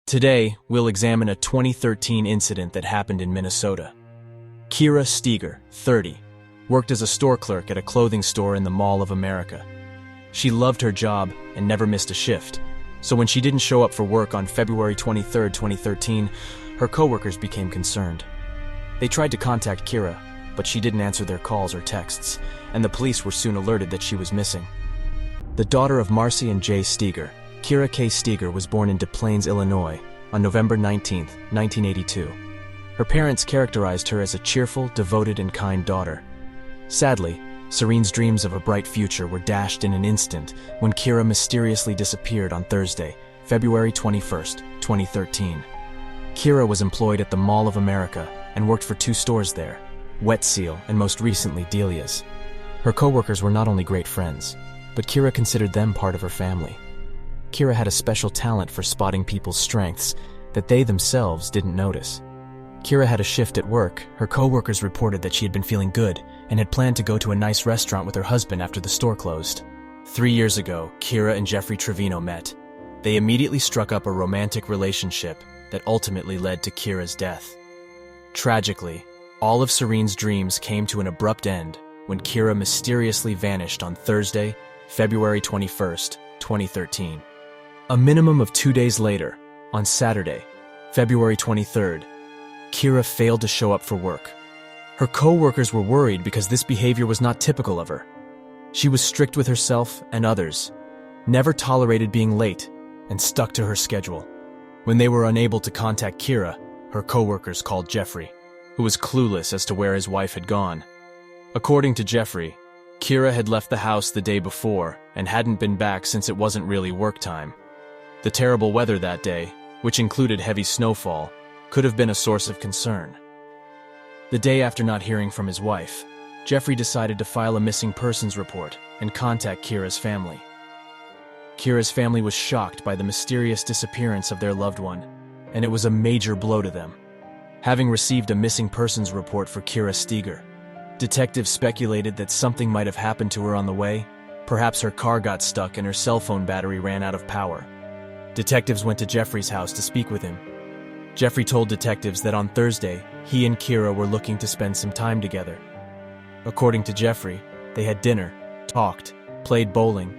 Today, we'll examine a 2013 incident that happened in Minnesota. Kira Steger, 30, worked as a store clerk at a clothing store in the Mall of America. She loved her job and never missed a shift, so when she didn't show up for work on February 23, 2013, her coworkers became concerned. They tried to contact Kira, but she didn't answer their calls or texts, and the police were soon alerted that she was missing. The daughter of Marcy and Jay Steger, Kira K. Steger was born in Des Plaines, Illinois, on November 19, 1982. Her parents characterized her as a cheerful, devoted, and kind daughter. Sadly, Serene's dreams of a bright future were dashed in an instant when Kira mysteriously disappeared on Thursday, February 21, 2013. Kira was employed at the Mall of America and worked for two stores there, Wet Seal and most recently Delia's. Her co-workers were not only great friends, but Kira considered them part of her family. Kira had a special talent for spotting people's strengths that they themselves didn't notice. Kira had a shift at work. Her co-workers reported that she had been feeling good and had planned to go to a nice restaurant with her husband after the store closed. 3 years ago, Kira and Jeffrey Trevino met. They immediately struck up a romantic relationship that ultimately led to Kira's death. Tragically, all of Serene's dreams came to an abrupt end when Kira mysteriously vanished on Thursday, February 21, 2013. A minimum of 2 days later, on Saturday, February 23rd, Kira failed to show up for work. Her co-workers were worried because this behavior was not typical of her. She was strict with herself and others, never tolerated being late, and stuck to her schedule. When they were unable to contact Kira, her co-workers called Jeffrey, who was clueless as to where his wife had gone. According to Jeffrey, Kira had left the house the day before and hadn't been back since it wasn't really work time. The terrible weather that day, which included heavy snowfall, could have been a source of concern. The day after not hearing from his wife, Jeffrey decided to file a missing persons report and contact Kira's family. Kira's family was shocked by the mysterious disappearance of their loved one, and it was a major blow to them. Having received a missing persons report for Kira Steger, detectives speculated that something might have happened to her on the way. Perhaps her car got stuck and her cell phone battery ran out of power. Detectives went to Jeffrey's house to speak with him. Jeffrey told detectives that on Thursday, he and Kira were looking to spend some time together. According to Jeffrey, they had dinner, talked, played bowling,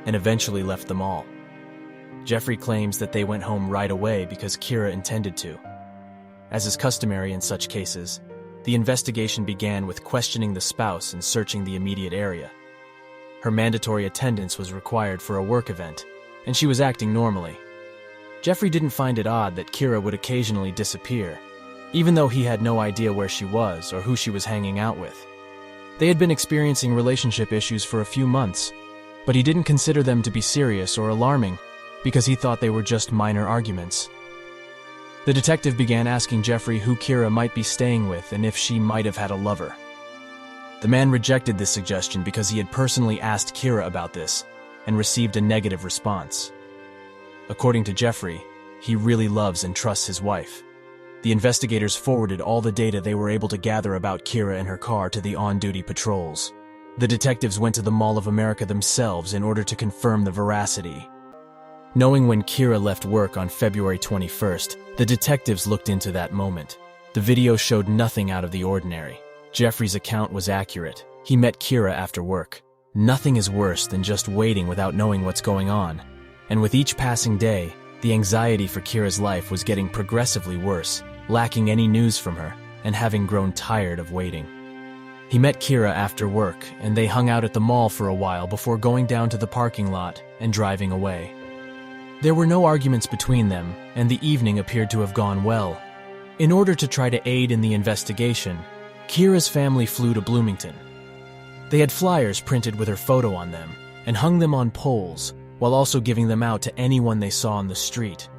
and eventually left the mall. Jeffrey claims that they went home right away because Kira intended to. As is customary in such cases, the investigation began with questioning the spouse and searching the immediate area. Her mandatory attendance was required for a work event, and she was acting normally. Jeffrey didn't find it odd that Kira would occasionally disappear, even though he had no idea where she was or who she was hanging out with. They had been experiencing relationship issues for a few months, but he didn't consider them to be serious or alarming because he thought they were just minor arguments. The detective began asking Jeffrey who Kira might be staying with and if she might have had a lover. The man rejected this suggestion because he had personally asked Kira about this and received a negative response. According to Jeffrey, he really loves and trusts his wife. The investigators forwarded all the data they were able to gather about Kira and her car to the on-duty patrols. The detectives went to the Mall of America themselves in order to confirm the veracity. Knowing when Kira left work on February 21st, the detectives looked into that moment. The video showed nothing out of the ordinary. Jeffrey's account was accurate. He met Kira after work. Nothing is worse than just waiting without knowing what's going on. And with each passing day, the anxiety for Kira's life was getting progressively worse, lacking any news from her, and having grown tired of waiting. He met Kira after work, and they hung out at the mall for a while before going down to the parking lot and driving away. There were no arguments between them, and the evening appeared to have gone well. In order to try to aid in the investigation, Kira's family flew to Bloomington. They had flyers printed with her photo on them and hung them on poles, while also giving them out to anyone they saw on the street.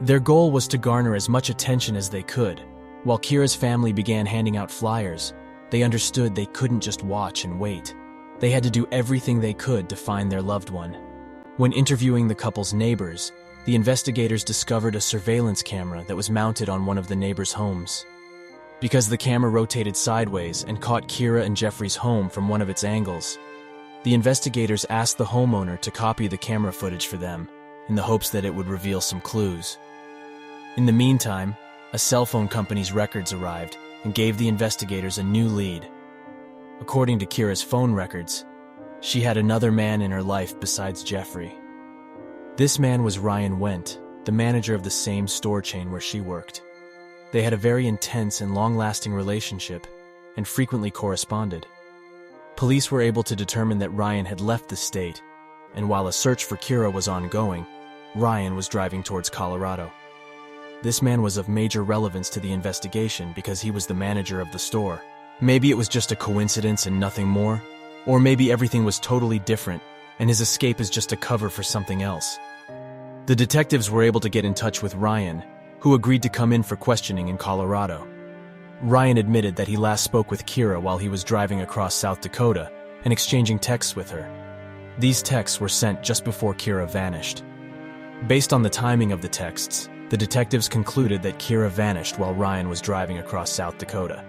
Their goal was to garner as much attention as they could. While Kira's family began handing out flyers, they understood they couldn't just watch and wait. They had to do everything they could to find their loved one. When interviewing the couple's neighbors, the investigators discovered a surveillance camera that was mounted on one of the neighbors' homes. Because the camera rotated sideways and caught Kira and Jeffrey's home from one of its angles, the investigators asked the homeowner to copy the camera footage for them in the hopes that it would reveal some clues. In the meantime, a cell phone company's records arrived and gave the investigators a new lead. According to Kira's phone records, she had another man in her life besides Jeffrey. This man was Ryan Wendt, the manager of the same store chain where she worked. They had a very intense and long-lasting relationship and frequently corresponded. Police were able to determine that Ryan had left the state, and while a search for Kira was ongoing, Ryan was driving towards Colorado. This man was of major relevance to the investigation because he was the manager of the store. Maybe it was just a coincidence and nothing more, or maybe everything was totally different and his escape is just a cover for something else. The detectives were able to get in touch with Ryan, who agreed to come in for questioning in Colorado. Ryan admitted that he last spoke with Kira while he was driving across South Dakota and exchanging texts with her. These texts were sent just before Kira vanished. Based on the timing of the texts, the detectives concluded that Kira vanished while Ryan was driving across South Dakota.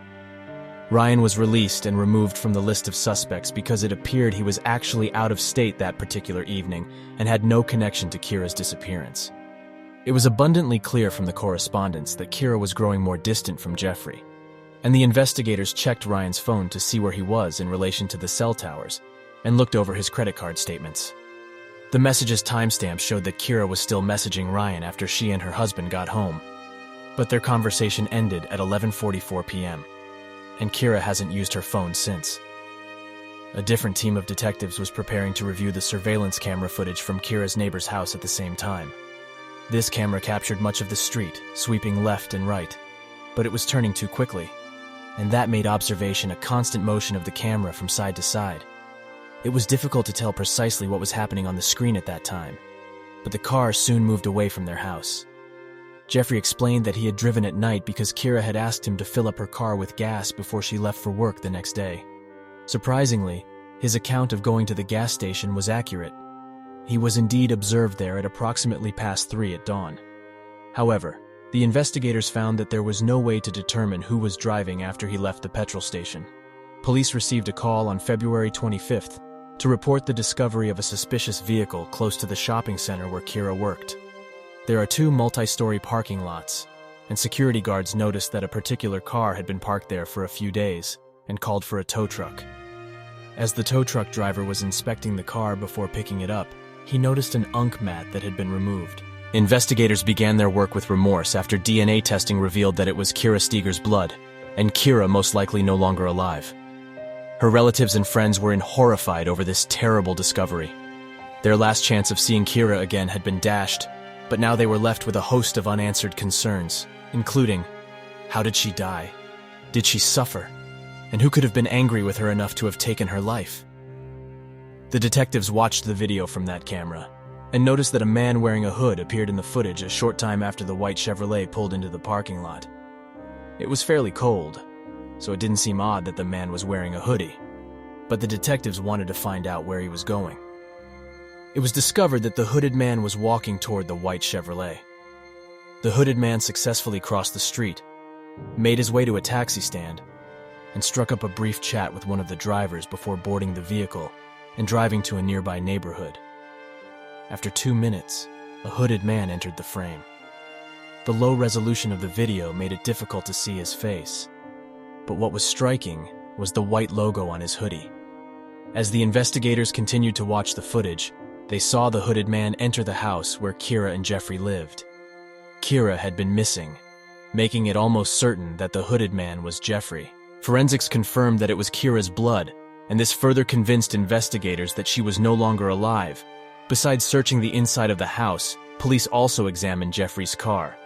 Ryan was released and removed from the list of suspects because it appeared he was actually out of state that particular evening and had no connection to Kira's disappearance. It was abundantly clear from the correspondence that Kira was growing more distant from Jeffrey, and the investigators checked Ryan's phone to see where he was in relation to the cell towers and looked over his credit card statements. The message's timestamp showed that Kira was still messaging Ryan after she and her husband got home, but their conversation ended at 11:44 p.m., and Kira hasn't used her phone since. A different team of detectives was preparing to review the surveillance camera footage from Kira's neighbor's house at the same time. This camera captured much of the street, sweeping left and right, but it was turning too quickly, and that made observation a constant motion of the camera from side to side. It was difficult to tell precisely what was happening on the screen at that time, but the car soon moved away from their house. Jeffrey explained that he had driven at night because Kira had asked him to fill up her car with gas before she left for work the next day. Surprisingly, his account of going to the gas station was accurate. He was indeed observed there at approximately past 3 at dawn. However, the investigators found that there was no way to determine who was driving after he left the petrol station. Police received a call on February 25th to report the discovery of a suspicious vehicle close to the shopping center where Kira worked. There are 2 multi-story parking lots, and security guards noticed that a particular car had been parked there for a few days and called for a tow truck. As the tow truck driver was inspecting the car before picking it up, he noticed an unk mat that had been removed. Investigators began their work with remorse after DNA testing revealed that it was Kira Steger's blood, and Kira most likely no longer alive. Her relatives and friends were horrified over this terrible discovery. Their last chance of seeing Kira again had been dashed, but now they were left with a host of unanswered concerns, including, how did she die? Did she suffer? And who could have been angry with her enough to have taken her life? The detectives watched the video from that camera and noticed that a man wearing a hood appeared in the footage a short time after the white Chevrolet pulled into the parking lot. It was fairly cold, so it didn't seem odd that the man was wearing a hoodie, but the detectives wanted to find out where he was going. It was discovered that the hooded man was walking toward the white Chevrolet. The hooded man successfully crossed the street, made his way to a taxi stand, and struck up a brief chat with one of the drivers before boarding the vehicle and driving to a nearby neighborhood. After 2 minutes, a hooded man entered the frame. The low resolution of the video made it difficult to see his face, but what was striking was the white logo on his hoodie. As the investigators continued to watch the footage, they saw the hooded man enter the house where Kira and Jeffrey lived. Kira had been missing, making it almost certain that the hooded man was Jeffrey. Forensics confirmed that it was Kira's blood, and this further convinced investigators that she was no longer alive. Besides searching the inside of the house, police also examined Jeffrey's car.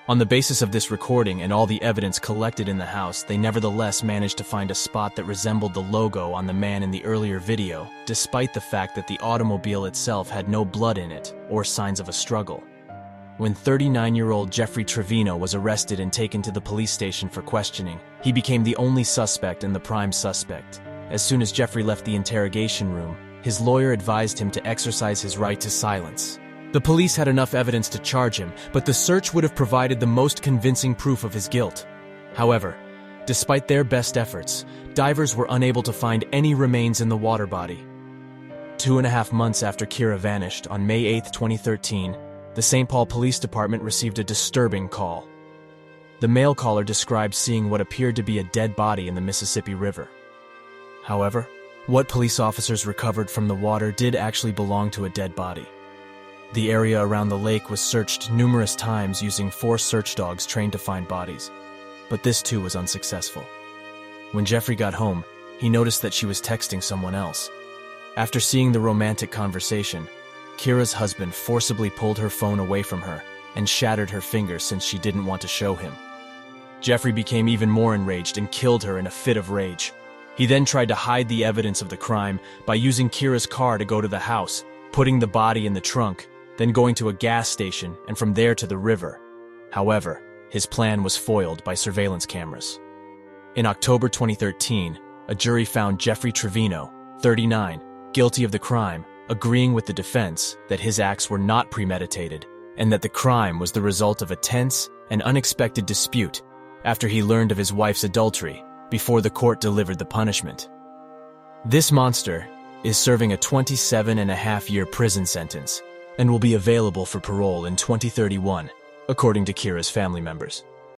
On the basis of this recording and all the evidence collected in the house, they nevertheless managed to find a spot that resembled the logo on the man in the earlier video, despite the fact that the automobile itself had no blood in it or signs of a struggle. When 39-year-old Jeffrey Trevino was arrested and taken to the police station for questioning, he became the only suspect and the prime suspect. As soon as Jeffrey left the interrogation room, his lawyer advised him to exercise his right to silence. The police had enough evidence to charge him, but the search would have provided the most convincing proof of his guilt. However, despite their best efforts, divers were unable to find any remains in the water body. 2.5 months after Kira vanished, on May 8, 2013, the St. Paul Police Department received a disturbing call. The male caller described seeing what appeared to be a dead body in the Mississippi River. However, what police officers recovered from the water did actually belong to a dead body. The area around the lake was searched numerous times using 4 search dogs trained to find bodies, but this too was unsuccessful. When Jeffrey got home, he noticed that she was texting someone else. After seeing the romantic conversation, Kira's husband forcibly pulled her phone away from her and shattered her finger since she didn't want to show him. Jeffrey became even more enraged and killed her in a fit of rage. He then tried to hide the evidence of the crime by using Kira's car to go to the house, putting the body in the trunk, then going to a gas station and from there to the river. However, his plan was foiled by surveillance cameras. In October 2013, a jury found Jeffrey Trevino, 39, guilty of the crime, agreeing with the defense that his acts were not premeditated and that the crime was the result of a tense and unexpected dispute after he learned of his wife's adultery before the court delivered the punishment. This monster is serving a 27.5-year prison sentence and will be available for parole in 2031, according to Kira's family members.